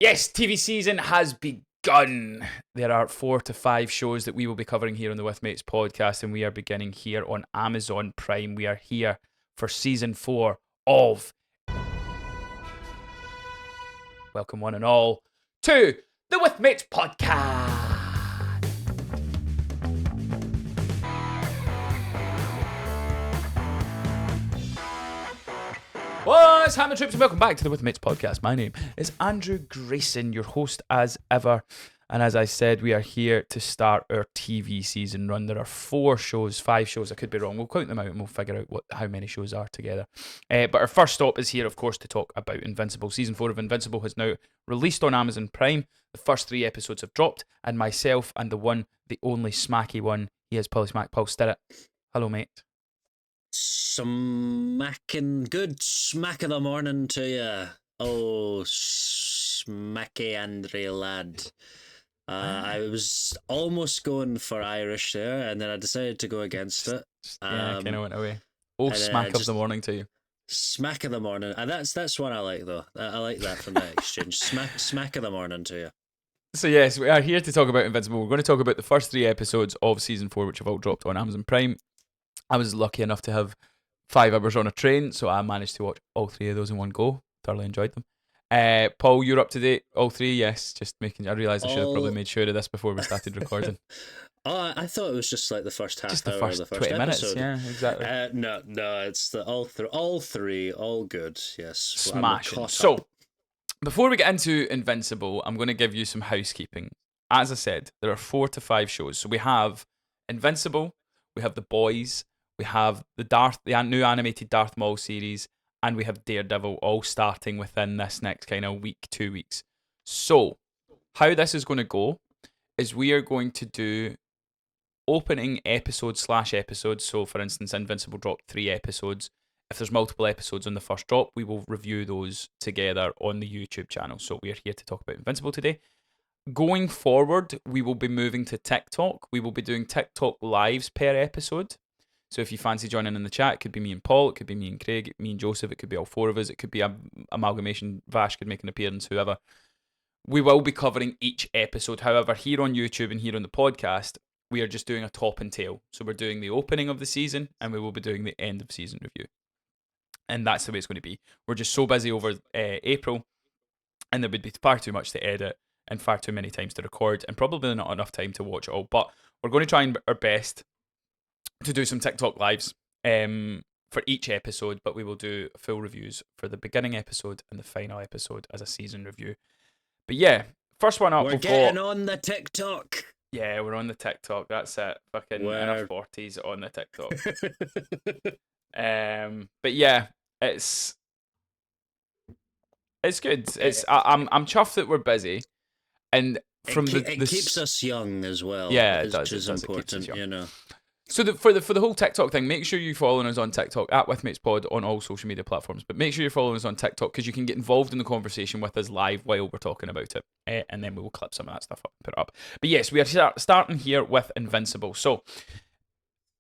Yes, TV season has begun. There are 4 to 5 shows that we will be covering here on the With Mates podcast, and we are beginning here on Amazon Prime. We are here for season 4 of welcome one and all to the With Mates podcast. What's happening, troops, and welcome back to the With Mates podcast. My name is Andrew Grayson, your host as ever. And as I said, we are here to start our TV season run. There are 5 shows. I could be wrong. We'll count them out and we'll figure out how many shows are together. But our first stop is here, of course, to talk about Invincible. Season 4 of Invincible has now released on Amazon Prime. The first 3 episodes have dropped, and myself and the only smacky one, he is Polly Smack, Paul Stirrett. Hello, mate. Smacking good smack of the morning to you. Oh, smacky Andre lad. I was almost going for Irish there, and then I decided to go against it. Yeah, kind of went away. Oh, smack of the morning to you. Smack of the morning, and that's one I like though. I like that from that exchange. Smack of the morning to you. So yes, we are here to talk about Invincible. We're going to talk about the first 3 episodes of season 4, which have all dropped on Amazon Prime. I was lucky enough to have 5 hours on a train, so I managed to watch all 3 of those in one go. Thoroughly enjoyed them. Paul, you're up to date? All 3? Yes. Just making. I realised I should have probably made sure of this before we started recording. Oh, I thought it was just like the first half just hour, the first, the first 20 minutes. episode. Yeah, exactly. No, it's all three, all good. Yes, smashing. So, before we get into Invincible, I'm going to give you some housekeeping. As I said, there are 4 to 5 shows. So we have Invincible, we have The Boys, we have the new animated Darth Maul series, and we have Daredevil, all starting within this next kind of week, 2 weeks. So, how this is going to go is we are going to do opening episodes. So, for instance, Invincible dropped 3 episodes. If there's multiple episodes on the first drop, we will review those together on the YouTube channel. So, we are here to talk about Invincible today. Going forward, we will be moving to TikTok. We will be doing TikTok lives per episode. So if you fancy joining in the chat, it could be me and Paul, it could be me and Craig, me and Joseph, it could be all 4 of us, it could be an amalgamation, Vash could make an appearance, whoever. We will be covering each episode. However, here on YouTube and here on the podcast, we are just doing a top and tail. So we're doing the opening of the season and we will be doing the end of season review. And that's the way it's going to be. We're just so busy over April, and there would be far too much to edit and far too many times to record and probably not enough time to watch it all. But we're going to try our best to do some TikTok lives for each episode, but we will do full reviews for the beginning episode and the final episode as a season review. But yeah, first one up. We're getting on the TikTok. Yeah, we're on the TikTok. That's it. Fucking in our 40s on the TikTok. But yeah, it's good. I'm chuffed that we're busy, and it keeps us young as well. Yeah, it does. Which is important, you know. So for the whole TikTok thing, make sure you're following us on TikTok at WithMatesPod on all social media platforms. But make sure you're following us on TikTok because you can get involved in the conversation with us live while we're talking about it, and then we will clip some of that stuff up and put it up. But yes, we are starting here with Invincible. So,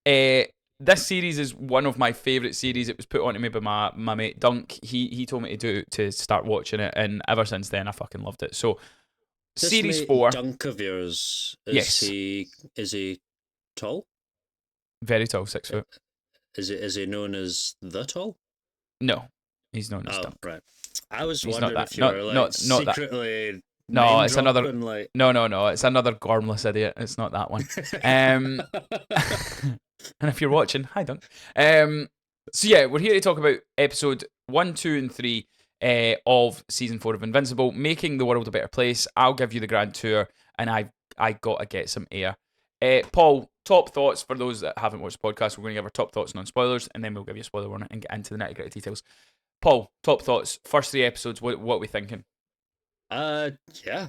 this series is one of my favourite series. It was put onto me by my mate Dunk. He told me to start watching it, and ever since then I fucking loved it. So, This series 4. Dunk of yours, Yes. Is he tall? Very tall, 6 foot. Is he known as the tall? No, he's known as Dunk. Right. I was He's wondering not that. if you were not secretly that. No, it's another. Like... No. It's another gormless idiot. It's not that one. And if you're watching, hi Dunk. So yeah, we're here to talk about episode 1, 2, and 3 of season 4 of Invincible, making the world a better place. I'll give you the grand tour, and I gotta get some air. Paul, top thoughts for those that haven't watched the podcast. We're going to give our top thoughts and non-spoilers, and then we'll give you a spoiler warning and get into the nitty-gritty details. Paul, top thoughts, first 3 episodes, what are we thinking? Yeah,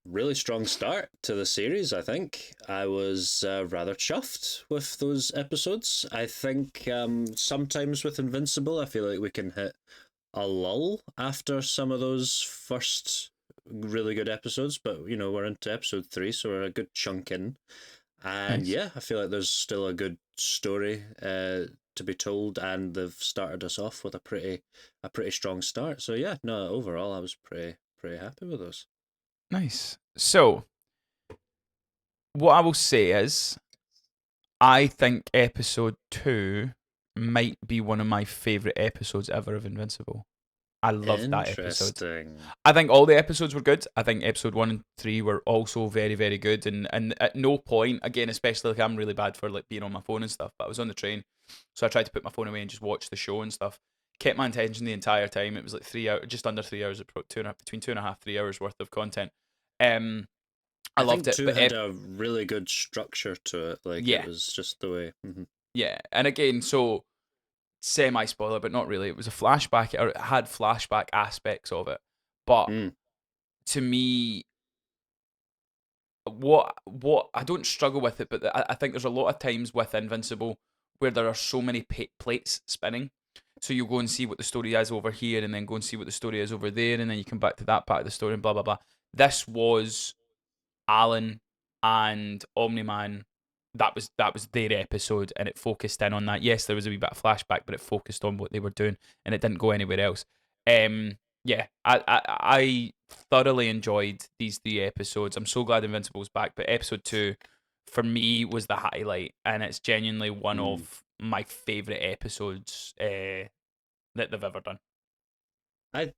really strong start to the series, I think. I was rather chuffed with those episodes. I think sometimes with Invincible, I feel like we can hit a lull after some of those first really good episodes, but, you know, we're into episode 3, so we're a good chunk in. And Nice. yeah, I feel like there's still a good story to be told, and they've started us off with a pretty strong start. So yeah, no, overall I was pretty happy with those. Nice. So, what I will say is, I think episode 2 might be one of my favourite episodes ever of Invincible. I loved that episode. Interesting. I think all the episodes were good. I think episode 1 and 3 were also very, very good. And at no point, again, especially like I'm really bad for like being on my phone and stuff, but I was on the train. So I tried to put my phone away and just watch the show and stuff. Kept my attention the entire time. It was like 3 hours, just under 3 hours, between 2.5, 3 hours worth of content. I I loved think it. two But had a really good structure to it. Like it yeah, was just the way. yeah. And again, so semi spoiler, but not really. It was a flashback, or it had flashback aspects of it. But Mm. to me, what I don't struggle with it, but I think there's a lot of times with Invincible where there are so many plates spinning. So you go and see what the story is over here, and then go and see what the story is over there, and then you come back to that part of the story, and blah blah blah. This was Alan and Omni Man. That was their episode, and it focused in on that. Yes, there was a wee bit of flashback, but it focused on what they were doing, and it didn't go anywhere else. Yeah, I thoroughly enjoyed these 3 episodes. I'm so glad Invincible's back, but episode 2 for me was the highlight, and it's genuinely one Mm. of my favorite episodes that they've ever done. I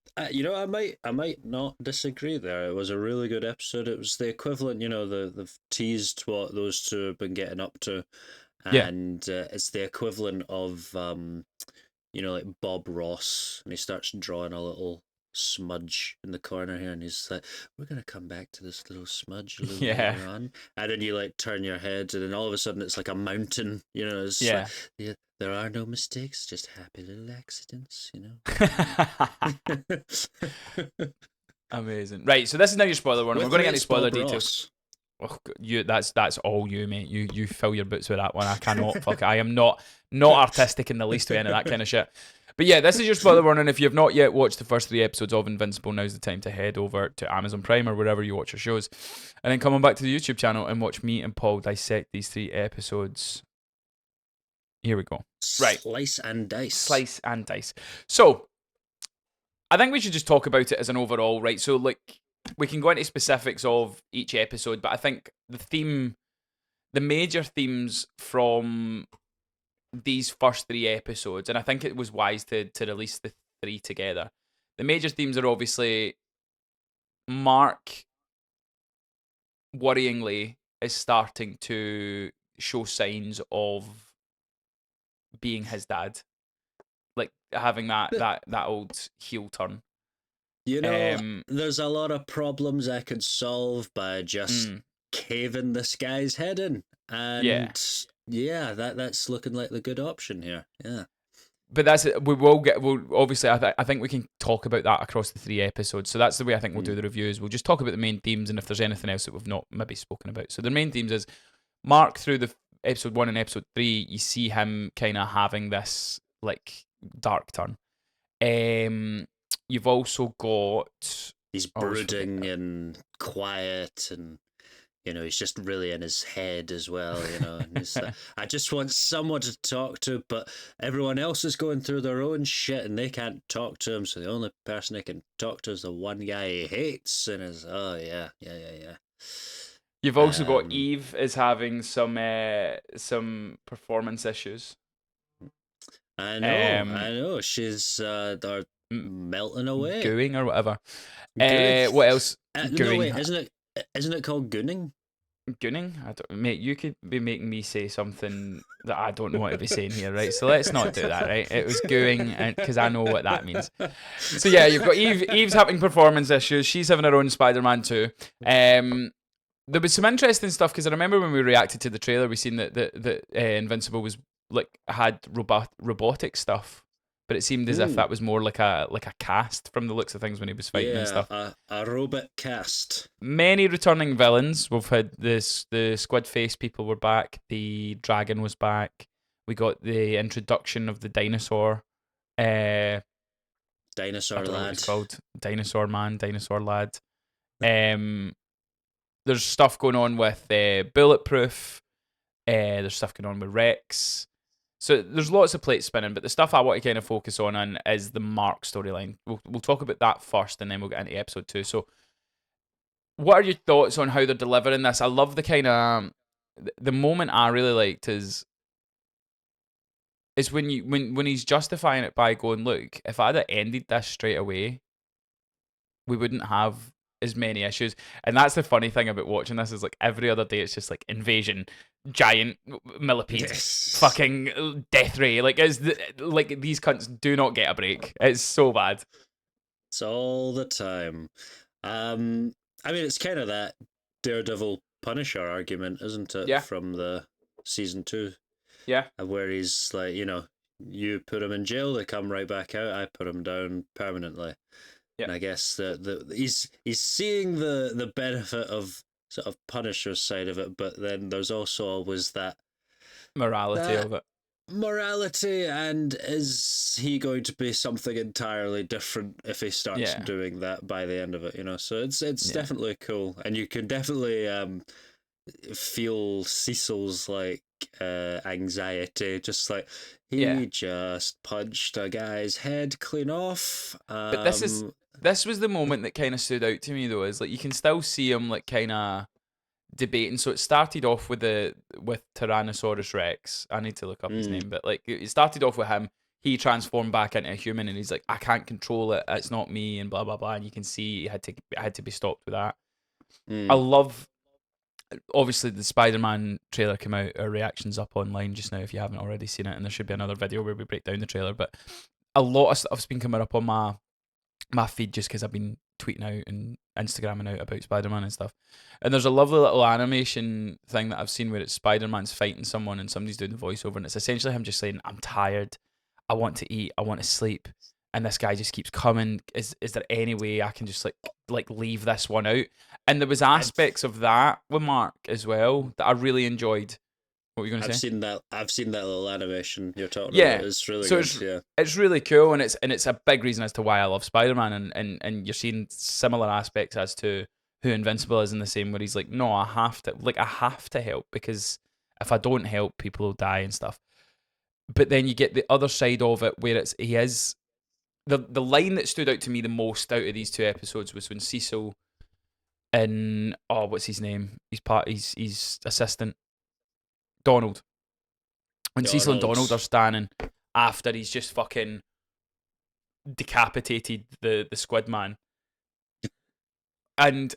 might not disagree there. It was a really good episode. It was the equivalent, they've teased what those two have been getting up to, Yeah, and it's the equivalent of like Bob Ross, and he starts drawing a little smudge in the corner here, and he's like, "We're gonna come back to this little smudge a little yeah, later on," and then you like turn your head, and then all of a sudden it's like a mountain. It's like, yeah. yeah, there are no mistakes, just happy little accidents. Amazing. Right, so this is now your spoiler warning. We're With going to get into race spoiler Bob details. Ross. Oh, that's all you, mate. You fill your boots with that one. I cannot fuck. I am not artistic in the least with any of that kind of shit. But yeah, this is your spoiler warning. If you have not yet watched the first 3 episodes of Invincible, now's the time to head over to Amazon Prime or wherever you watch your shows, and then come on back to the YouTube channel and watch me and Paul dissect these 3 episodes. Here we go. Right, Slice and dice. slice and dice. So I think we should just talk about it as an overall, right? So like we can go into specifics of each episode, but I think the major themes from these first 3 episodes, and I think it was wise to release the 3 together. The major themes are obviously Mark worryingly is starting to show signs of being his dad, like having that old heel turn. There's a lot of problems I could solve by just Mm, caving this guy's head in. yeah. And yeah, that's looking like the good option here. Yeah. But that's it. We'll obviously. I think we can talk about that across the 3 episodes. So that's the way I think we'll do Mm. the reviews. We'll just talk about the main themes, and if there's anything else that we've not maybe spoken about. So the main themes is Mark through the episode 1 and episode 3. You see him kind of having this like dark turn. You've also got. He's I always forget. brooding and quiet, and he's just really in his head as well, and he's like, I just want someone to talk to, but everyone else is going through their own shit and they can't talk to him, so the only person he can talk to is the one guy he hates, and is, oh yeah, yeah, yeah, yeah. You've also got Um, Eve is having some performance issues. I Um, know, she's they're melting away. Gooing or whatever. Gooing. What else? No, Gooing. wait, isn't it called gooning? Gooning? Mate, you could be making me say something that I don't want to be saying here, right? So let's not do that, right? It was gooing, and because I know what that means. So yeah, you've got Eve. Eve's having performance issues. She's having her own Spider-Man too. There was some interesting stuff because I remember when we reacted to the trailer, we seen that Invincible was like had robotic stuff, but it seemed as if Mm. that was more like a cast from the looks of things when he was fighting and Yeah, stuff. a robot cast. Many returning villains. We've had the squid face people were back. The dragon was back. We got the introduction of the dinosaur. I Dinosaur don't know what lad. he's called. Dinosaur man, dinosaur lad. There's stuff going on with Bulletproof. There's stuff going on with Rex. So there's lots of plates spinning, but the stuff I want to kind of focus on is the Mark storyline. We'll talk about that first, and then we'll get into episode 2. So what are your thoughts on how they're delivering this? I love the kind of the moment I really liked is when when he's justifying it by going, look, if I'd have ended this straight away, we wouldn't have as many issues. And that's the funny thing about watching this is like every other day it's just like invasion, giant millipede, Yes. fucking death ray. Like like these cunts do not get a break. It's so bad. It's all the time. Um, I mean, it's kind of that Daredevil Punisher argument, isn't it, Yeah, from the season 2, yeah, where he's like, you put him in jail, they come right back out. I put him down permanently. yeah. And I guess he's seeing the benefit of sort of Punisher's side of it, but then there's also always Morality that of it. morality, and is he going to be something entirely different if he starts Yeah, doing that by the end of it? So it's yeah, definitely cool, and you can definitely feel Cecil's like anxiety, just like yeah. he just punched a guy's head clean off. But this was the moment that kind of stood out to me though. Is like you can still see him like kind of debating. So it started off with Tyrannosaurus Rex. I need to look up his Mm, name, but like it started off with him. He transformed back into a human, and he's like, I can't control it. It's not me, and blah blah blah. And you can see he had to be stopped with that. I mm. love. Obviously, the Spider-Man trailer came out. Our reactions up online just now if you haven't already seen it, and there should be another video where we break down the trailer. But a lot of stuff's been coming up on my feed just because I've been tweeting out and Instagramming out about Spider-Man and stuff. And there's a lovely little animation thing that I've seen where it's Spider-Man's fighting someone and somebody's doing the voiceover, and it's essentially him just saying, I'm tired, I want to eat, I want to sleep. And this guy just keeps coming. Is there any way I can just like leave this one out? And there was I've aspects of that with Mark as well that I really enjoyed. What were you gonna say? I've seen that little animation you're talking about. Yeah. It's really So good. Yeah. it's really cool, and it's a big reason as to why I love Spider-Man, and you're seeing similar aspects as to who Invincible is in the same where he's like, no, I have to help because if I don't help, people will die and stuff. But then you get the other side of it where he is the line that stood out to me the most out of these two episodes was when Cecil and what's his name? He's assistant Donald. When Cecil and Donald are Donald's. standing after he's just fucking decapitated the squid man, and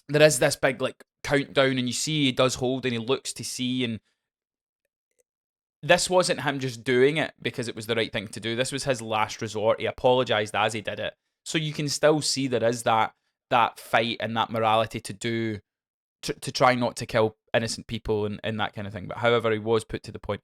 there is this big like countdown, and you see he does hold and he looks to see, and this wasn't him just doing it because it was the right thing to do. This was his last resort. He apologized as he did it, so you can still see there is that fight and that morality to do to try not to kill innocent people and that kind of thing. But however, he was put to the point.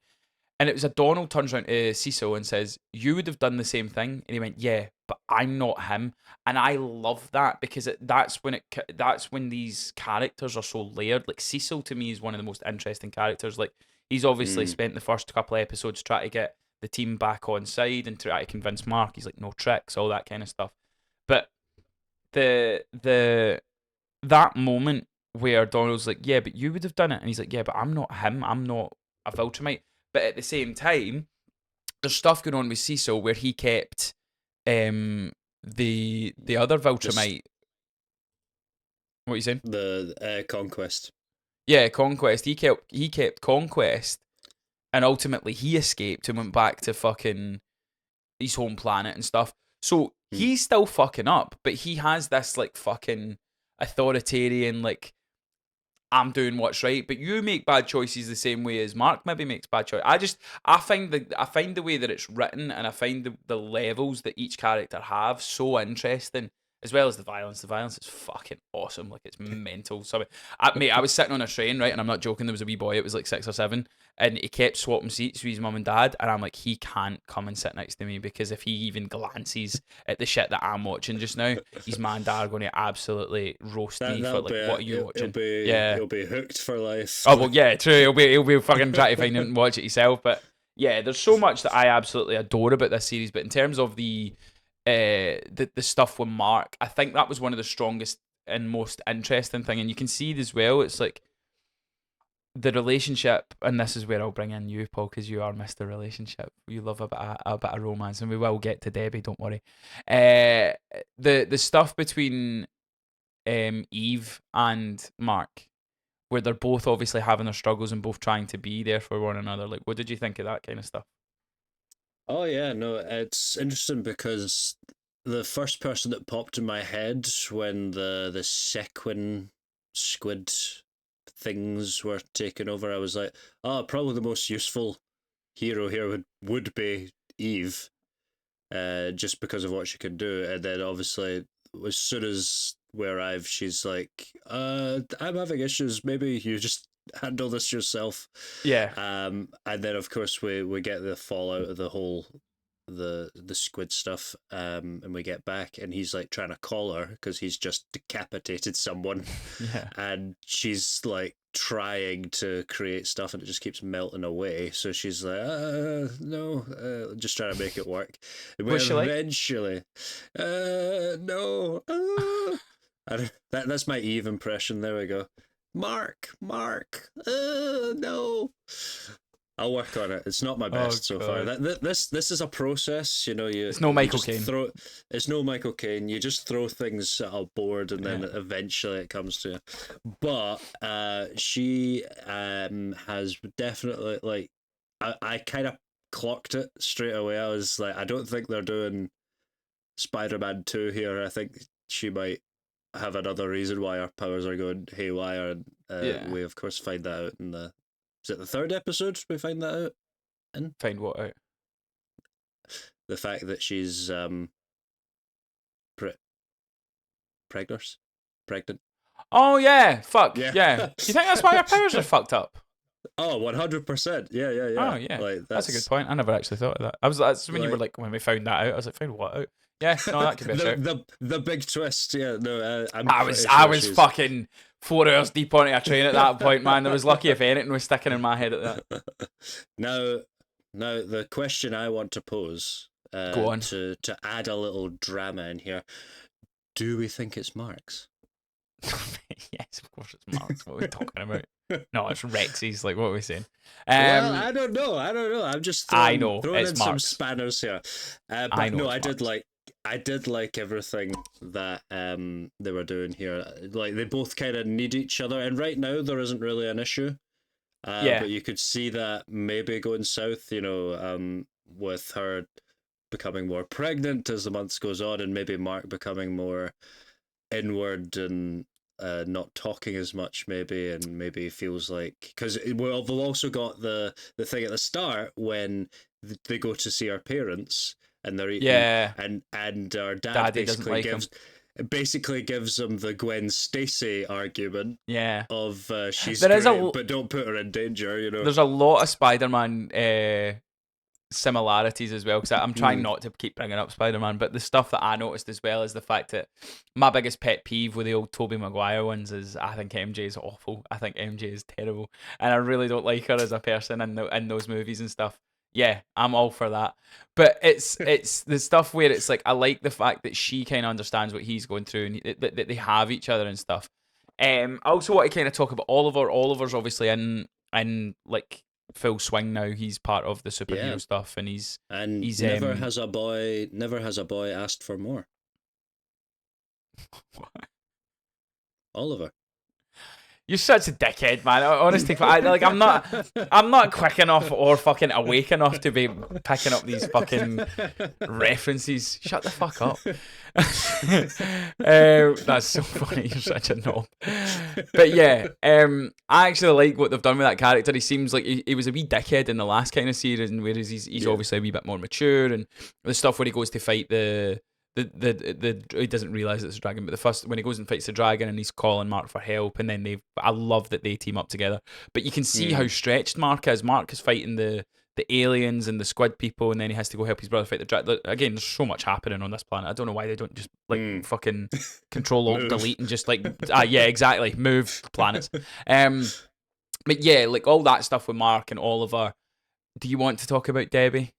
And it was a Donald turns around to Cecil and says, "You would have done the same thing." And he went, "Yeah, but I'm not him." And I love that because that's when these characters are so layered. Like Cecil to me is one of the most interesting characters. Like he's obviously Mm. spent the first couple of episodes trying to get the team back on side and try to convince Mark. He's like, no tricks, all that kind of stuff. But the that moment where Donald's like, "Yeah, but you would have done it," and he's like, "Yeah, but I'm not him. I'm not a Viltrumite." But at the same time, there's stuff going on with Cecil where he kept the other Just Viltrumite. What are you saying? the conquest. Yeah, Conquest. He kept Conquest, and ultimately he escaped and went back to fucking his home planet and stuff. So Mm. he's still fucking up, but he has this like fucking authoritarian like I'm doing what's right, but you make bad choices the same way as Mark maybe makes bad choices. I find the way that it's written, and I find the levels that each character have so interesting, as well as the violence. The violence is fucking awesome, like it's mental. So, mate, I was sitting on a train, right, and I'm not joking. There was a wee boy, it was like 6 or 7, and he kept swapping seats with his mum and dad, and I'm like, he can't come and sit next to me because if he even glances at the shit that I'm watching just now, his mum and dad are going to absolutely roast me for That'll be like, what are you he'll watching? be Yeah. he'll be hooked for life. Oh well, yeah, true. He'll be fucking try to find it and watch it himself. But yeah, there's so much that I absolutely adore about this series. But in terms of the stuff with Mark, I think that was one of the strongest and most interesting thing. And you can see it as well. It's like the relationship, and this is where I'll bring in you, Paul, because you are Mr. Relationship. You love a bit of romance, and we will get to Debbie. Don't worry. The stuff between Eve and Mark, where they're both obviously having their struggles and both trying to be there for one another. Like, what did you think of that kind of stuff? Oh yeah, no, it's interesting because the first person that popped in my head when the sequin squid things were taken over, I was like, oh, probably the most useful hero here would be Eve, just because of what she could do. And then obviously, as soon as we arrive, she's like, I'm having issues. Maybe you just handle this yourself. Yeah. And then of course we get the fallout of the whole the squid stuff, and we get back and he's like trying to call her because he's just decapitated someone. Yeah. And she's like trying to create stuff and it just keeps melting away, so she's like, no, just trying to make it work. And Was she like? eventually, no, and that's my Eve impression. There we go. Mark, no. I'll work on it. It's not my best so far. This is a process, you know. It's no Michael Caine. It's no Michael Caine. You just throw things at a board, and then eventually it comes to you. But she has definitely, like, I kind of clocked it straight away. I was like, I don't think they're doing Spider-Man 2 here. I think she might have another reason why our powers are going haywire, and we of course find that out in the. Is it the third episode we find that out in? Find what out? The fact that she's pregnant. Oh yeah, fuck Yeah. yeah. Do you think that's why our powers are fucked up? Oh, 100%. Yeah. Oh yeah, Like, that's a good point. I never actually thought of that. That's when you were like, when we found that out. I was like, found what out? Yeah, no, that could be a shout. the big twist. Yeah, no, I was fucking 4 hours deep on a train at that point, man. I was lucky if anything was sticking in my head at that. Now, the question I want to pose, Go on. to add a little drama in here. Do we think it's Mark's? Yes, of course it's Mark's. What are we talking about? No, it's Rexy's. Like, what are we saying? Well, I don't know. I'm just throwing in Mark's. some spanners here. But no, I did like everything that they were doing here. Like, they both kind of need each other, and right now there isn't really an issue. But you could see that maybe going south, you know, with her becoming more pregnant as the months goes on, and maybe Mark becoming more inward and not talking as much, maybe, and maybe feels like, because we've also got the thing at the start when they go to see our parents and they're eating, and our dad basically gives them the Gwen Stacy argument. Yeah. Of she's great, but don't put her in danger, you know. There's a lot of Spider-Man similarities as well, because I'm trying not to keep bringing up Spider-Man, but the stuff that I noticed as well is the fact that my biggest pet peeve with the old Tobey Maguire ones is I think MJ is awful. I think MJ is terrible, and I really don't like her as a person in those movies and stuff. Yeah, I'm all for that. But it's the stuff where it's like, I like the fact that she kind of understands what he's going through, and that they have each other and stuff. I also want to kind of talk about Oliver. Oliver's obviously in like full swing now. He's part of the superhero stuff, and he's never has a boy asked for more. What? Oliver. You're such a dickhead, man. Honestly, I'm not quick enough or fucking awake enough to be picking up these fucking references. Shut the fuck up. That's so funny. You're such a knob. But yeah, I actually like what they've done with that character. He seems like he was a wee dickhead in the last kind of series, and whereas he's obviously a wee bit more mature, and the stuff where he goes to fight the he doesn't realize it's a dragon, but the first when he goes and fights the dragon and he's calling Mark for help, and then I love that they team up together. But you can see how stretched Mark is. Mark is fighting the aliens and the squid people, and then he has to go help his brother fight the dragon. Again, there's so much happening on this planet. I don't know why they don't just like fucking control alt delete and just like yeah, exactly, move planets. But yeah, like all that stuff with Mark and Oliver. Do you want to talk about Debbie?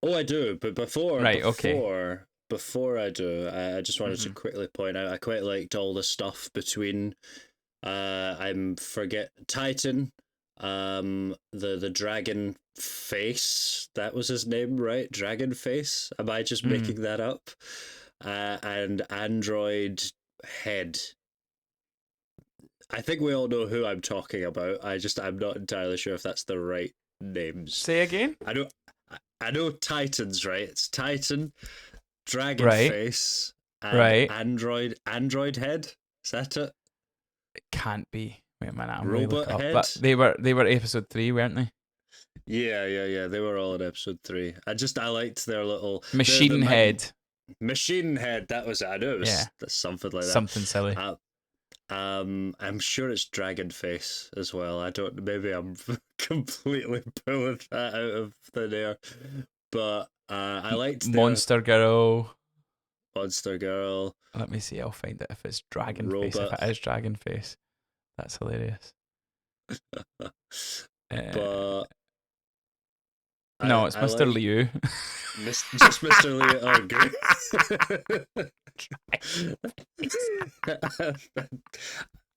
Oh, I do, but before I do, I just wanted to quickly point out I quite liked all the stuff between Titan, the dragon face, that was his name, right? Dragon face. Am I just making that up? And Android head. I think we all know who I'm talking about. I'm not entirely sure if that's the right names. Say again? I know Titans, right? It's Titan, Dragon Right. Face, and Right. Android Head. Is that it? It can't be. Wait a minute, I'm really Robot looking up. Head? But they were episode 3, weren't they? Yeah. They were all in episode 3. I liked their little Machine Head. Machine Head. That was it. I knew it was Yeah. something like that. Something silly. I'm sure it's Dragon Face as well. I don't. Maybe I'm completely pulling that out of thin air, but I liked Monster Girl. Monster Girl. Let me see. I'll find it if it's Dragon Face. Robot. If it is Dragon Face, that's hilarious. But no, it's Mr. Liu. Just Mr. Liu. Oh, good.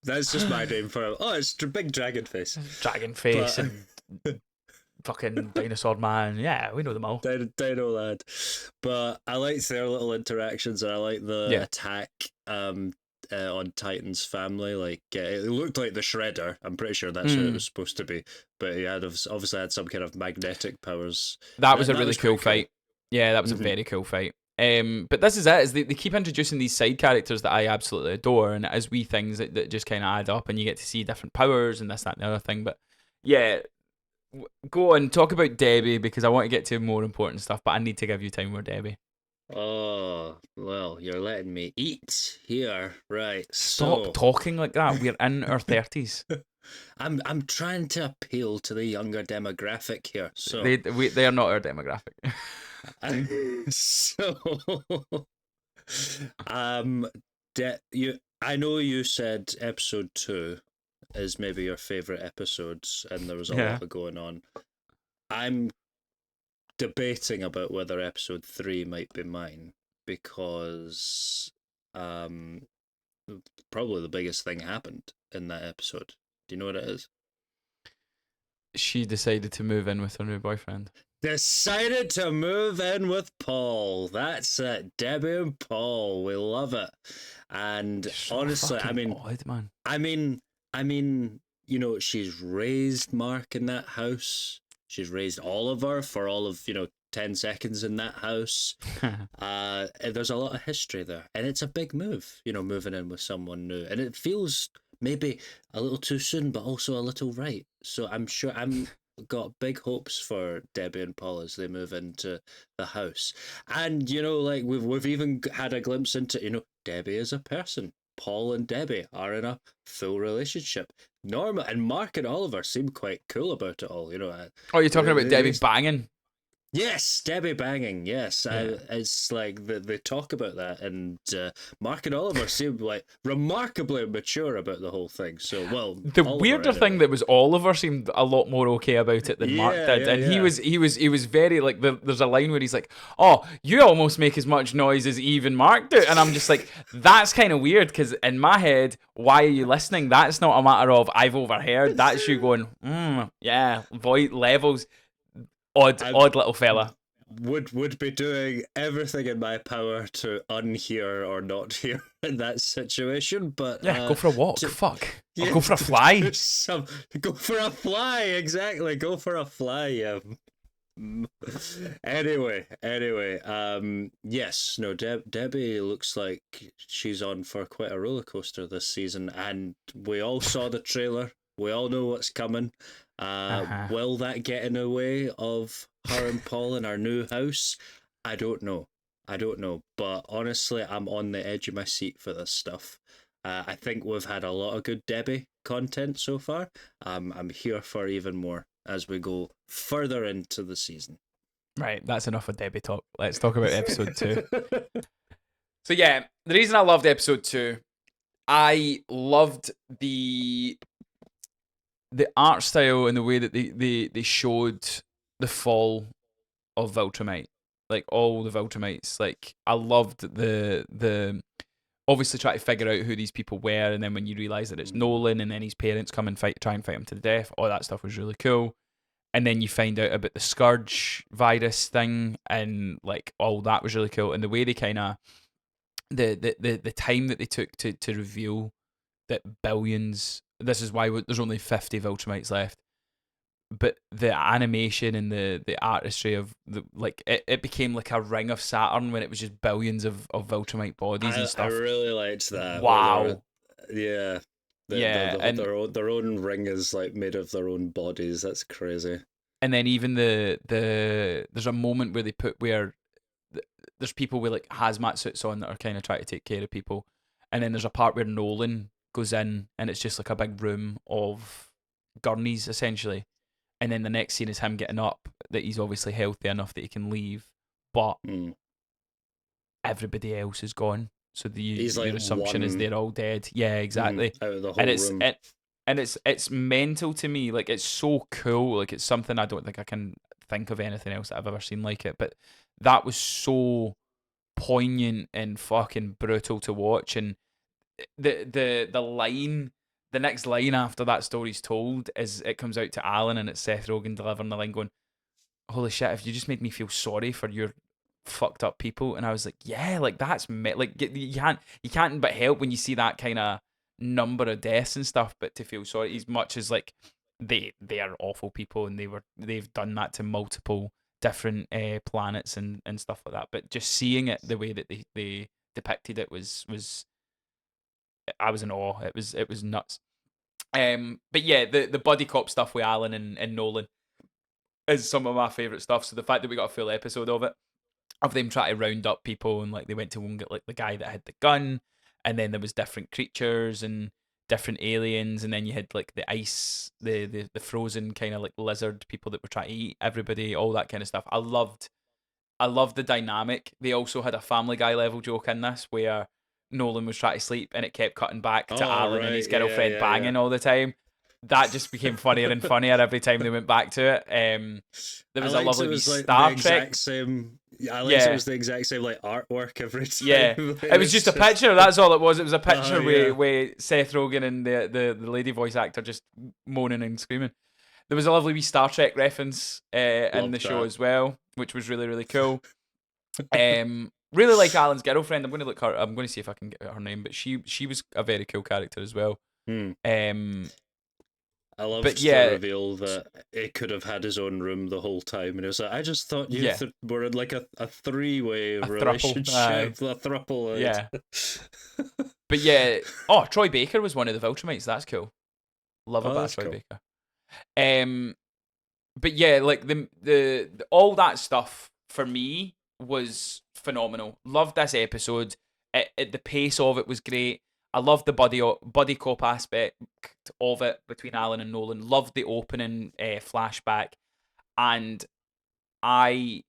That's just my name for him. Oh, it's Big Dragon Face. Dragon Face and fucking Dinosaur Man. Yeah, we know them all. Dino Lad. But I liked their little interactions, and I like the attack on Titan's family. Like it looked like the Shredder. I'm pretty sure that's what it was supposed to be. But he obviously had some kind of magnetic powers. That was a really cool fight. Yeah, that was a very cool fight. But this is it. Is they keep introducing these side characters that I absolutely adore, and as wee things that just kind of add up, and you get to see different powers and this, that, and the other thing. But yeah, go on, talk about Debbie, because I want to get to more important stuff, but I need to give you time with Debbie. Oh, well, you're letting me eat here, right? Stop talking like that. We're in our 30s. I'm trying to appeal to the younger demographic here. So they are not our demographic. I know you said episode 2 is maybe your favorite episodes, and there was a lot going on. I'm debating about whether episode 3 might be mine, because probably the biggest thing happened in that episode. Do you know what it is? She decided to move in with her new boyfriend. Decided to move in with Paul. That's it. Debbie and Paul. We love it. And So honestly, odd, man. I mean, you know, she's raised Mark in that house. She's raised Oliver for all of, 10 seconds in that house. There's a lot of history there. And it's a big move, moving in with someone new. And it feels maybe a little too soon, but also a little right. So I'm sure I'm got big hopes for Debbie and Paul as they move into the house. And, like we've even had a glimpse into, Debbie as a person. Paul and Debbie are in a full relationship. Norma and Mark and Oliver seem quite cool about it all, Oh, you're talking about Debbie banging? Yes, Debbie banging. Yes, it's like they talk about that, and Mark and Oliver seem like remarkably mature about the whole thing. So, well, the Oliver, weirder thing that was Oliver seemed a lot more okay about it than Mark did, and he was very like. There's a line where he's like, "Oh, you almost make as much noise as Eve and Mark do," and I'm just like, that's kind of weird, because in my head, why are you listening? That's not a matter of I've overheard. That's you going, voice levels. Odd little fella. Would be doing everything in my power to unhear or not hear in that situation, but go for a walk. Fuck. Or go for a fly. Go for a fly, exactly. Go for a fly. Yeah. Anyway, yes, no, Debbie looks like she's on for quite a roller coaster this season, and we all saw the trailer. We all know what's coming. Will that get in the way of her and Paul in our new house? I don't know. But honestly, I'm on the edge of my seat for this stuff. I think we've had a lot of good Debbie content so far. I'm here for even more as we go further into the season. Right, that's enough of Debbie talk. Let's talk about episode 2. So yeah, the reason I loved episode 2, I loved the art style and the way that they showed the fall of Viltrumite, like all the Viltrumites. Like I loved the obviously try to figure out who these people were, and then when you realise that it's Nolan and then his parents come and try and fight him to the death, all that stuff was really cool. And then you find out about the Scourge virus thing, and like all that was really cool. And the way they kind of the time that they took to reveal that billions. This is why there's only 50 Viltrumites left. But the animation and the artistry of it became like a ring of Saturn when it was just billions of Viltrumite bodies and I stuff. really liked that. Where Wow. yeah, Yeah, and their own ring is like made of their own bodies. That's crazy. then even there's a moment where they put where there's people with like hazmat suits on that are kind of trying to take care of people, and then there's a part where Nolan goes in and it's just like a big room of gurneys essentially, and then the next scene is him getting up, that he's obviously healthy enough that he can leave, but Mm. everybody else is gone. So He's like your assumption is one they're all dead. Yeah, exactly. out of the And whole room. it's mental to me. Like, it's so cool. Like, it's something I don't think I can think of anything else that I've ever seen like it. But that was so poignant and fucking brutal to watch. And the line, the next line after that story's told is it comes out to Alan and it's Seth Rogen delivering the line going, "Holy shit, if you just made me feel sorry for your fucked up people." And I was like, yeah, like that's like you can't but help when you see that kind of number of deaths and stuff, but to feel sorry as much as like they are awful people and they've done that to multiple different planets and stuff like that. But just seeing it the way that they depicted it was I was in awe. It was nuts. But yeah, the buddy cop stuff with Alan and Nolan is some of my favourite stuff. So the fact that we got a full episode of them trying to round up people, and like they went to go and get like the guy that had the gun, and then there was different creatures and different aliens, and then you had like the ice, the frozen kind of like lizard people that were trying to eat everybody, all that kind of stuff. I loved the dynamic. They also had a Family Guy level joke in this where Nolan was trying to sleep and it kept cutting back to Oh Alan and his right, yeah, girlfriend yeah, yeah. banging all the time. That just became funnier and funnier every time they went back to it. There I was a liked it lovely wee was like the Star Trek. exact same. I liked it Yeah, was the exact same like artwork every yeah. time. Like, It was it's just a just picture. That's all it was. It was a oh picture yeah, where Seth Rogen and the lady voice actor just moaning and screaming. There was a lovely wee Star Trek reference in the loved show that. as well, which was really really cool. Really like Alan's girlfriend. I'm going to see if I can get her name, but she was a very cool character as well. Hmm. Um, I but loved the yeah, reveal that it could have had his own room the whole time, and it was like I just thought you yeah, were in like a three-way a thruple. relationship, a throuple. Yeah, but yeah. Oh, Troy Baker was one of the Viltrumites. That's cool. Love a Oh, bit of that's Troy cool. Baker. But yeah, like the all that stuff for me was phenomenal. Loved this episode. The pace of it was great. I loved the buddy cop aspect of it between Alan and Nolan. Loved the opening flashback, and I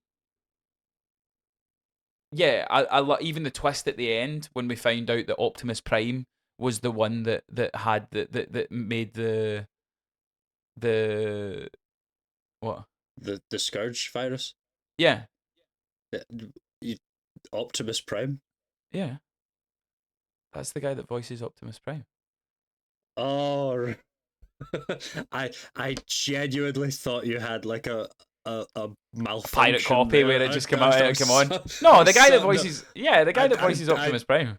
yeah, even the twist at the end when we found out that Optimus Prime was the one that had that made the what? The Scourge virus. Yeah, Yeah, you, Optimus Prime. yeah. That's the guy that voices Optimus Prime. Oh, I genuinely thought you had like a A pirate malfunction copy there. where it just come out, Or come on. some, No, or the guy that some, voices, yeah, the guy that voices I Optimus Prime.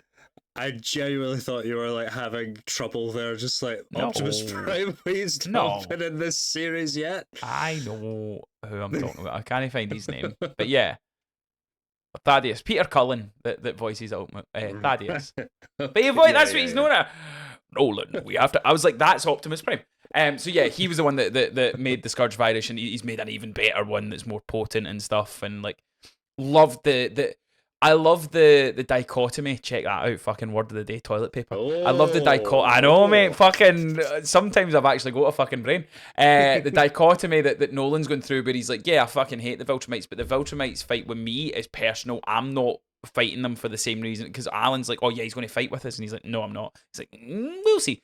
I genuinely thought you were like having trouble there, just like No, Optimus Prime. He's not no, been in this series yet. I know who I'm talking about. I can't find his name, but yeah, Thaddeus, Peter Cullen that voices Thaddeus. But he voice, Yeah, that's what yeah, he's yeah. known at. Nolan, we have to. I was like, that's Optimus Prime. So yeah, he was the one that made the Scourge virus, and he's made an even better one that's more potent and stuff. And like, loved I love the dichotomy. Check that out. Fucking word of the day, toilet paper. I love the dichotomy. I know, mate. Fucking. Sometimes I've actually got a fucking brain. The dichotomy that Nolan's going through, where he's like, yeah, I fucking hate the Viltrumites, but the Viltrumites fight with me is personal. I'm not fighting them for the same reason. Because Alan's like, oh yeah, he's going to fight with us, and he's like, no, I'm not. He's like, we'll see.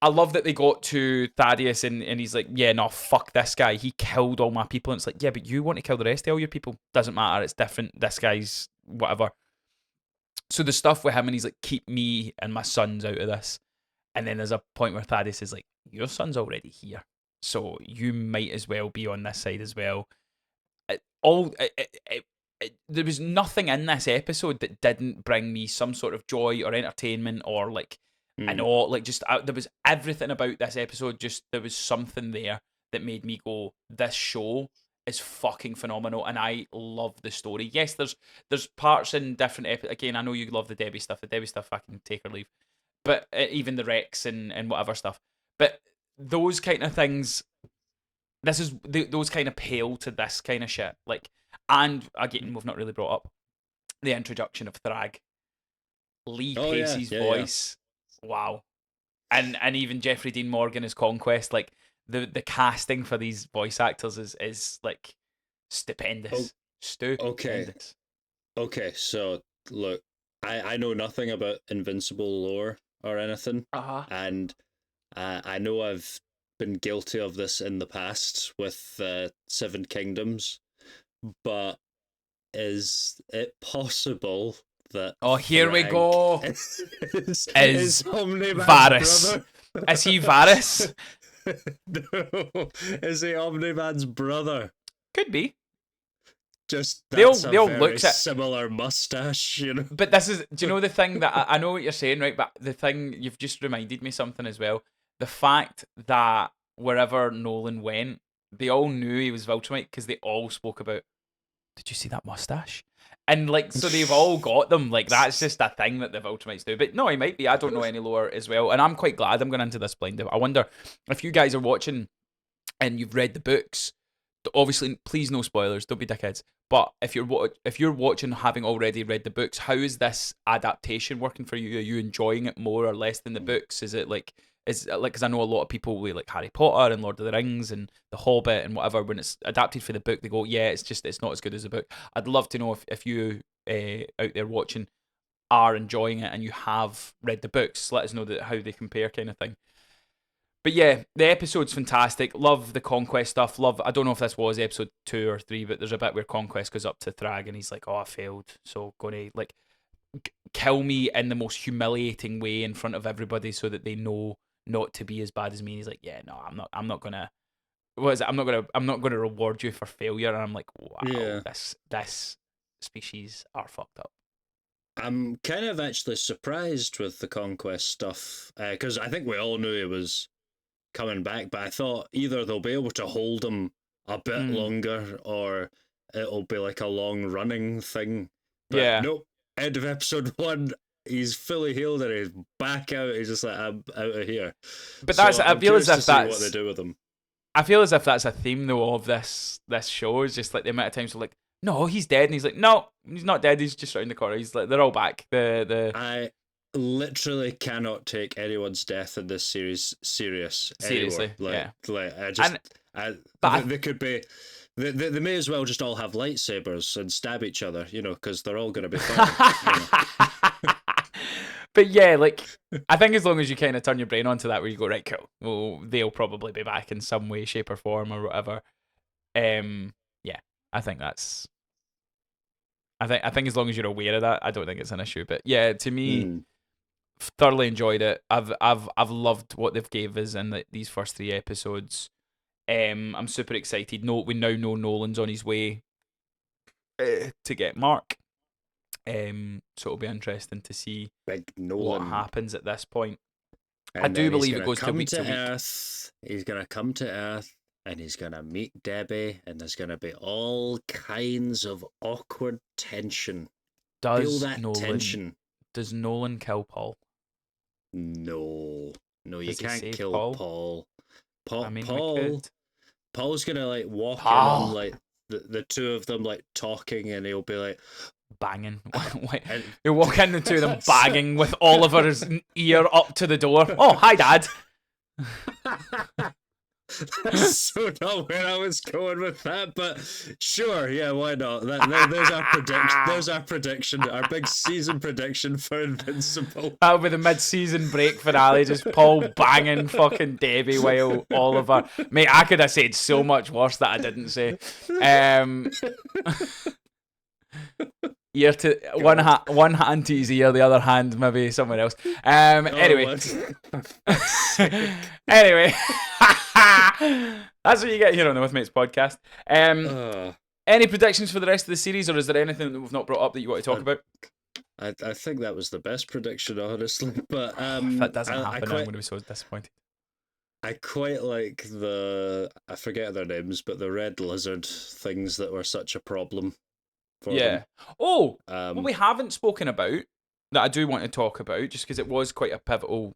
I love that they got to Thaddeus and he's like, yeah, no, fuck this guy. He killed all my people. And it's like, yeah, but you want to kill the rest of all your people. Doesn't matter. It's different. This guy's whatever. So the stuff with him and he's like, keep me and my sons out of this. And then there's a point where Thaddeus is like, your son's already here. So you might as well be on this side as well. there was nothing in this episode that didn't bring me some sort of joy or entertainment or like an awe. Like just there was everything about this episode. Just there was something there that made me go, this show is fucking phenomenal, and I love the story. Yes, there's parts in different episodes. Again, I know you love the Debbie stuff. The Debbie stuff I can take or leave, but even the Rex and whatever stuff. But those kind of things, those kind of pale to this kind of shit. Like, and again, we've not really brought up the introduction of Thrag, Lee Pacey's voice. Yeah. Wow, and even Jeffrey Dean Morgan as Conquest. Like the casting for these voice actors is like stupendous. Stupendous. Okay, so look, I know nothing about Invincible lore or anything, and I know I've been guilty of this in the past with Seven Kingdoms, but is it possible that here we go is Omni Man's Varys brother? Is he Varys? No, is he Omni Man's brother? Could be. Just they'll very look at similar mustache, you know. But this is, do you know the thing that I know what you're saying, right? But the thing, you've just reminded me something as well. The fact that wherever Nolan went, they all knew he was Viltrumite because they all spoke about, did you see that mustache? And like, so they've all got them. Like, that's just a thing that the Viltrumites do. But no, he might be. I don't know any lore as well. And I'm quite glad I'm going into this blind. I wonder if you guys are watching and you've read the books. Obviously, please no spoilers. Don't be dickheads. But if you're watching having already read the books, how is this adaptation working for you? Are you enjoying it more or less than the books? Is it like, because I know a lot of people with like Harry Potter and Lord of the Rings and The Hobbit and whatever, when it's adapted for the book, they go, yeah, it's not as good as the book. I'd love to know if you out there watching are enjoying it and you have read the books. Let us know how they compare, kind of thing. But yeah, the episode's fantastic. Love the Conquest stuff. I don't know if this was episode 2 or 3, but there's a bit where Conquest goes up to Thrag and he's like, oh, I failed. So gonna like kill me in the most humiliating way in front of everybody so that they know not to be as bad as me. And he's like, yeah, no, I'm not gonna reward you for failure. And I'm like, wow, this species are fucked up. I'm kind of actually surprised with the Conquest stuff, because I think we all knew it was coming back, but I thought either they'll be able to hold him a bit longer or it'll be like a long running thing. But nope, end of episode 1, he's fully healed and he's back out. He's just like, I'm out of here. But I feel as if that's what they do with him. I feel as if that's a theme though of this show. Is just like the amount of times we're like, no, he's dead, and he's like, no, he's not dead. He's just around the corner. He's like, they're all back. I literally cannot take anyone's death in this series seriously. Yeah. They could be. They may as well just all have lightsabers and stab each other, because they're all going to be fine. But yeah, like, I think as long as you kind of turn your brain onto that, where you go, right, cool, well, they'll probably be back in some way, shape, or form, or whatever. Yeah, I think that's. I think as long as you're aware of that, I don't think it's an issue. But yeah, to me, thoroughly enjoyed it. I've loved what they've gave us in these first 3 episodes. I'm super excited. We now know Nolan's on his way to get Mark. So it'll be interesting to see Big Nolan. What happens at this point. And I do believe it goes to week to week. Earth. He's gonna come to Earth and he's gonna meet Debbie, and there's gonna be all kinds of awkward tension. Feel that tension. Does Nolan kill Paul? No, you can't kill Paul. I mean, Paul's gonna like walk in on like the two of them like talking, and he'll be like banging. He'll walk in, the two of them banging with Oliver's ear up to the door. Oh, hi, Dad. That's so not where I was going with that, but sure, yeah, why not? There's our prediction. There's our prediction, our big season prediction for Invincible. That'll be the mid-season break finale, just Paul banging fucking Debbie while Oliver. Mate, I could have said so much worse that I didn't say. Ear to one hand to his ear, the other hand maybe somewhere else. Anyway, anyway, that's what you get here on the With Mates podcast. Any predictions for the rest of the series, or is there anything that we've not brought up that you want to talk about? I think that was the best prediction, honestly. But If that doesn't I happen, I'm quite going to be so disappointed. I quite like I forget their names, but the red lizard things that were such a problem for Yeah. them. Oh, what Um, we haven't spoken about that I do want to talk about, just because it was quite a pivotal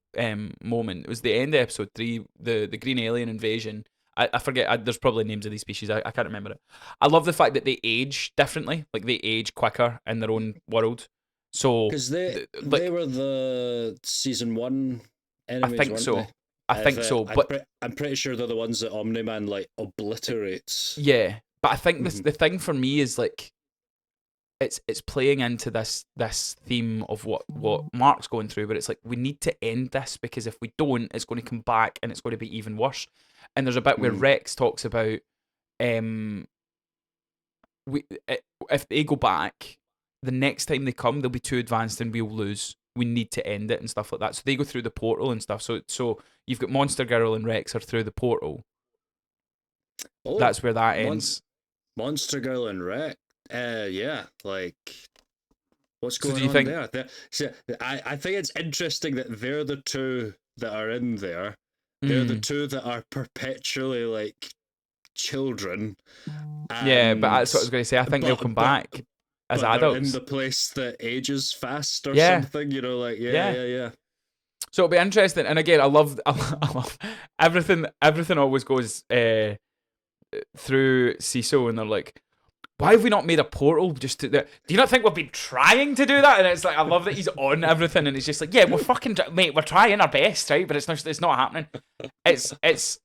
moment, it was the end of episode 3, the green alien invasion. I forget. There's probably names of these species. I can't remember it. I love the fact that they age differently, like they age quicker in their own world. So, because they like, were the season 1 I enemies, think weren't they? so. I think so. But I'm pretty sure they're the ones that Omni Man like obliterates. yeah, but I think Mhm. the thing for me is like it's playing into this theme of what Mark's going through, but it's like we need to end this because if we don't, it's going to come back and it's going to be even worse. And there's a bit where Mm. Rex talks about um we if they go back, the next time they come, they'll be too advanced and we'll lose. We need to end it and stuff like that. So they go through the portal and stuff. So you've got Monster Girl and Rex are through the portal. Oh, That's where that Mon- ends. Monster Girl and Rex. Yeah, like what's So do going you on think? there? See, I think it's interesting that they're the two that are in there. They're the Mm, two that are perpetually like children, yeah, but and that's what I was going to say. I think they'll but come but back as but they're in adults. the place that ages fast or Yeah, something. You know, like yeah. yeah. So it'll be interesting. And again, I love everything. Everything always goes through CISO, and they're like, "Why have we not made a portal just to?" Do you not think we've been trying to do that? And it's like, I love that he's on everything, and he's just like, "Yeah, we're fucking mate, we're trying our best, right? But it's not happening." It's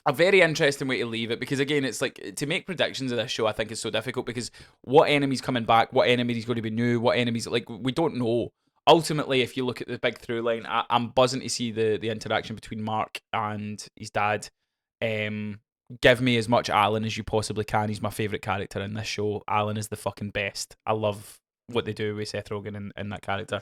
a very interesting way to leave it because again, it's like to make predictions of this show. I think is so difficult because what enemy's coming back, what enemy's going to be new, what enemies like we don't know. Ultimately, if you look at the big through line, I'm buzzing to see the interaction between Mark and his dad. Um, give me as much Alan as you possibly can. He's my favorite character in this show. Alan is the fucking best. I love what they do with Seth Rogen in that character.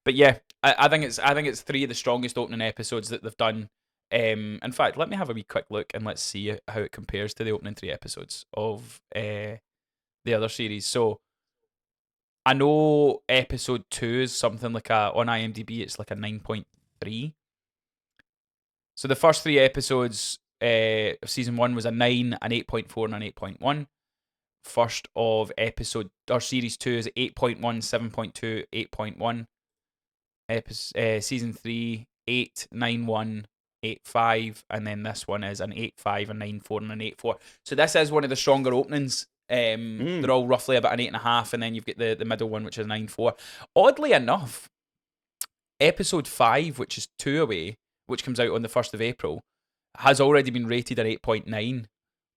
But yeah, I think it's 3 of the strongest opening episodes that they've done. In fact, let me have a wee quick look and let's see how it compares to the opening 3 episodes of the other series. So I know episode 2 is something like on IMDb it's like a 9.3. So the first 3 episodes of season 1 was a 9, an 8.4, and an 8.1. First of episode or series 2 is 8.1, 7.2, 8.1. Season 3, 8, 9, 1, 8, 5, and then this one is an 8, 5, a 9, 4, and an 8, 4. So this is one of the stronger openings. They're Mm. all roughly about an 8.5, and then you've got the middle one, which is 9, 4. Oddly enough, episode 5, which is 2 away, which comes out on the 1st of April, has already been rated an 8.9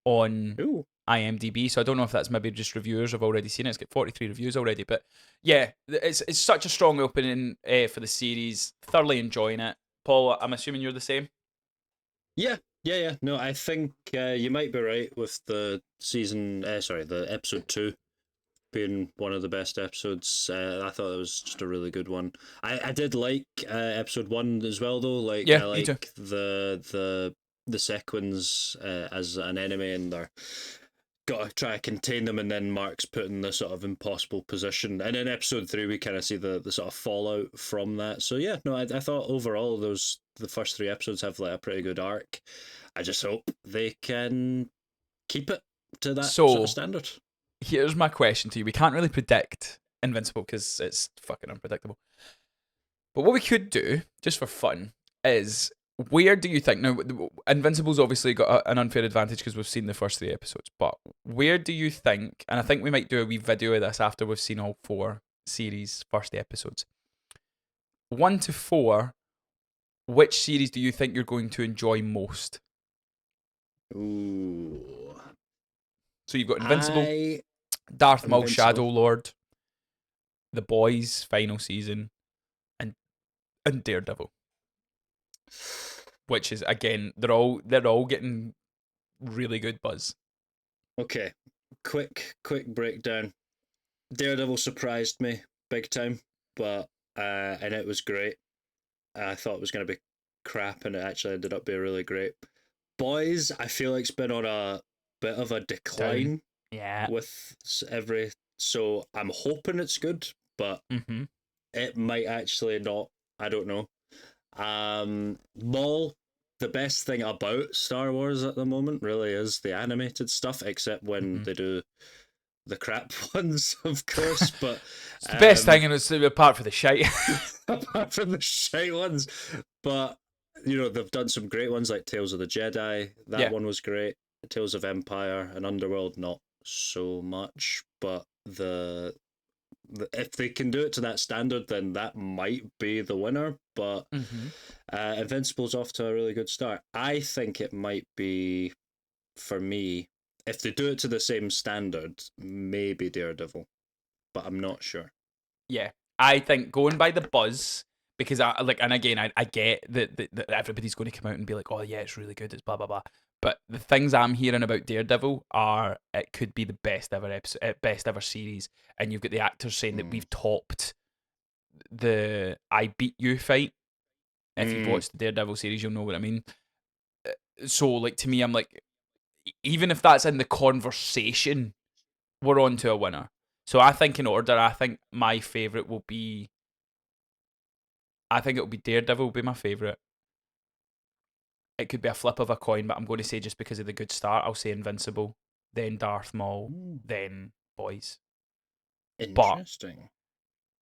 on Ooh. IMDb. So I don't know if that's maybe just reviewers have already seen it. It's got 43 reviews already. But yeah, it's such a strong opening for the series. Thoroughly enjoying it. Paul, I'm assuming you're the same. Yeah. No, I think you might be right with the the episode 2 being one of the best episodes. I thought it was just a really good one. I did like episode 1 as well, though. Like Yeah, I me too. like the sequins as an enemy, and they're got to try to contain them, and then Mark's put in the sort of impossible position. And in episode 3, we kind of see the sort of fallout from that. So yeah, no, I thought overall the first 3 episodes have like a pretty good arc. I just hope they can keep it to that sort of So standard. here's my question to you. We can't really predict Invincible because it's fucking unpredictable. But what we could do, just for fun, is where do you think now? Invincible's obviously got an unfair advantage because we've seen the first 3 episodes. But where do you think? And I think we might do a wee video of this after we've seen all 4 series first episodes. 1 to 4. Which series do you think you're going to enjoy most? Ooh. So you've got Invincible, I Darth Maul, Invincible. Shadow Lord, The Boys final season, and Daredevil. Which is again, they're all getting really good buzz. Okay. Quick breakdown. Daredevil surprised me big time, but and it was great. I thought it was going to be crap, and it actually ended up being really great. Boys, I feel like it's been on a bit of a Down. decline. Yeah. with every. So I'm hoping it's good, but Mm-hmm. it might actually not. I don't know. Maul. The best thing about Star Wars at the moment really is the animated stuff, except when Mm-hmm. they do the crap ones, of course. But It's the best thing, and it's apart from the shite. apart from the shite ones, but they've done some great ones like Tales of the Jedi. That Yeah. one was great. Tales of Empire and Underworld, not so much, but if they can do it to that standard, then that might be the winner. But Mm-hmm. Invincible's off to a really good start. I think it might be, for me, if they do it to the same standard, maybe Daredevil, but I'm not sure. Yeah, I think going by the buzz, because I like, and again, I get that everybody's going to come out and be like, oh yeah, it's really good, it's blah blah blah. But the things I'm hearing about Daredevil are it could be the best ever episode, best ever series, and you've got the actors saying that we've topped the "I beat you" fight. If you've Mm, watched the Daredevil series, you'll know what I mean. So, like to me, I'm like, even if that's in the conversation, we're on to a winner. So I think in order, I think my favorite will be I think it'll be Daredevil will be my favourite. It could be a flip of a coin, but I'm going to say just because of the good start, I'll say Invincible, then Darth Maul, then Boys. But interesting.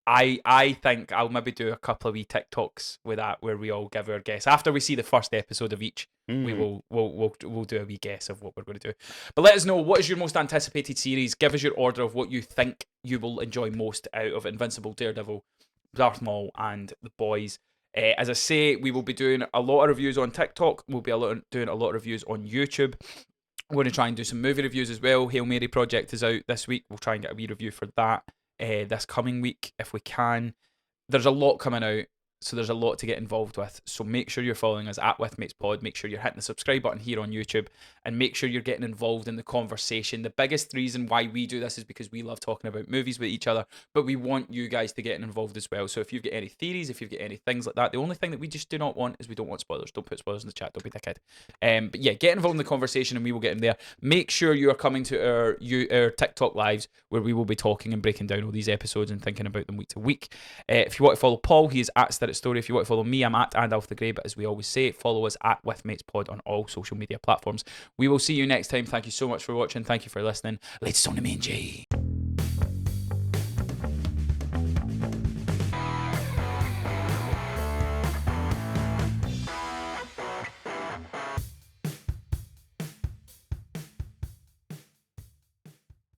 I think I'll maybe do a couple of wee TikToks with that where we all give our guess. After we see the first episode of each, we Mm. will we'll do a wee guess of what we're going to do. But let us know, what is your most anticipated series. Give us your order of what you think you will enjoy most out of Invincible, Daredevil, Darth Maul, and The Boys. As I say, we will be doing a lot of reviews on TikTok. We'll be doing a lot of reviews on YouTube. We're going to try and do some movie reviews as well. Hail Mary Project is out this week. We'll try and get a wee review for that this coming week if we can. There's a lot coming out, so there's a lot to get involved with. So make sure you're following us at WithMatesPod. Make sure you're hitting the subscribe button here on YouTube, and make sure you're getting involved in the conversation. The biggest reason why we do this is because we love talking about movies with each other, but we want you guys to get involved as well. So if you've got any theories, if you've got any things like that, the only thing that we just do not want is we don't want spoilers. Don't put spoilers in the chat. Don't be a kid. But yeah, get involved in the conversation, and we will get in there. Make sure you are coming to our TikTok lives where we will be talking and breaking down all these episodes and thinking about them week to week. If you want to follow Paul, he is at Stirrit Story. If you want to follow me, I'm at Andalf the Grey. But as we always say, follow us at WithMatesPod on all social media platforms. We will see you next time. Thank you so much for watching. Thank you for listening. Let's on the main G.